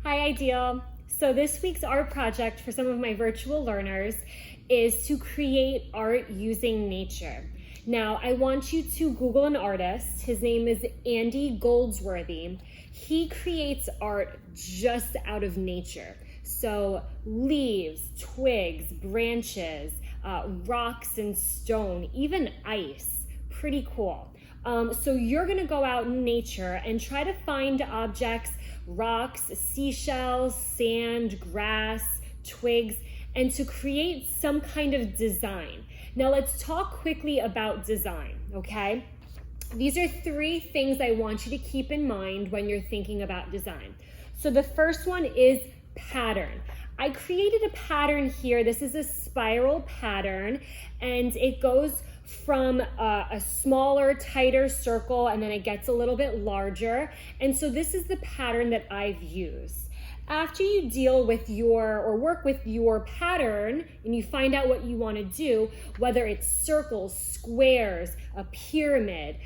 Hi, Ideal. So this week's art project for some of my virtual learners is to create art using nature. Now, I want you to Google an artist. His name is Andy Goldsworthy. He creates art just out of nature. So leaves, twigs, branches, rocks and stone, even ice. Pretty cool. So you're gonna go out in nature and try to find objects, rocks, seashells, sand, grass, twigs, and to create some kind of design. Now let's talk quickly about design, okay? These are three things I want you to keep in mind when you're thinking about design. So the first one is pattern. I created a pattern here. This is a spiral pattern, and it goes from a smaller, tighter circle, and then it gets a little bit larger. And so this is the pattern that I've used. After you deal with or work with your pattern and you find out what you want to do, whether it's circles, squares, a pyramid,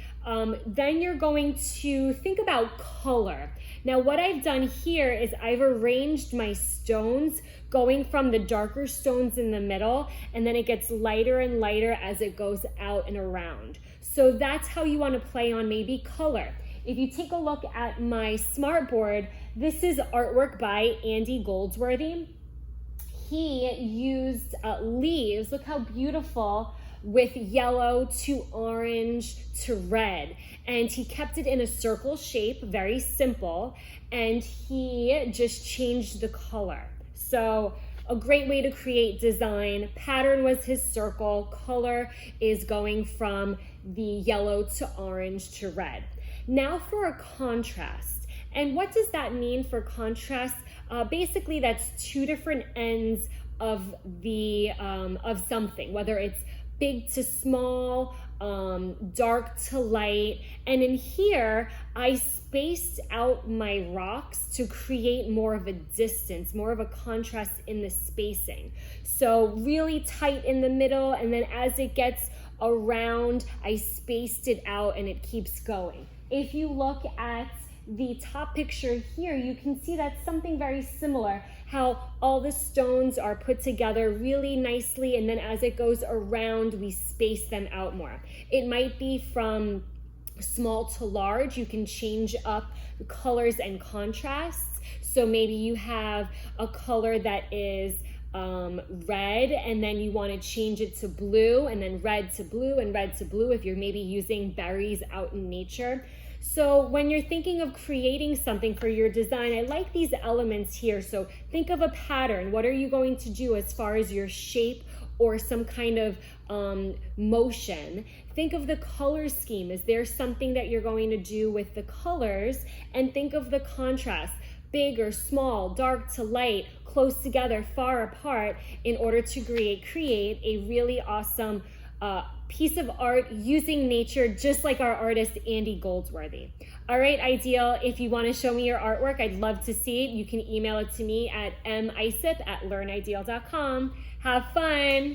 then you're going to think about color. Now what I've done here is I've arranged my stones going from the darker stones in the middle, and then it gets lighter and lighter as it goes out and around. So that's how you want to play on maybe color. If you take a look at my smartboard, this is artwork by Andy Goldsworthy. He used leaves, look how beautiful, with yellow to orange to red. And he kept it in a circle shape, very simple, and he just changed the color. So a great way to create design. Pattern was his circle, color is going from the yellow to orange to red. Now for a contrast. And what does that mean for contrast? Basically, that's two different ends of of something, whether it's big to small, dark to light. And in here, I spaced out my rocks to create more of a distance, more of a contrast in the spacing. So really tight in the middle, and then as it gets around, I spaced it out and it keeps going. If you look at the top picture here, you can see that's something very similar, how all the stones are put together really nicely, and then as it goes around, we space them out more. It might be from small to large. You can change up the colors and contrasts. So maybe you have a color that is red, and then you want to change it to blue, and then red to blue and red to blue if you're maybe using berries out in nature. So when you're thinking of creating something for your design, I like these elements here. So think of a pattern. What are you going to do as far as your shape or some kind of motion? Think of the color scheme. Is there something that you're going to do with the colors? And think of the contrast, big or small, dark to light, close together, far apart, in order to create a really awesome piece of art using nature, just like our artist Andy Goldsworthy. All right, Ideal, if you want to show me your artwork, I'd love to see it. You can email it to me at misip@learnideal.com. Have fun.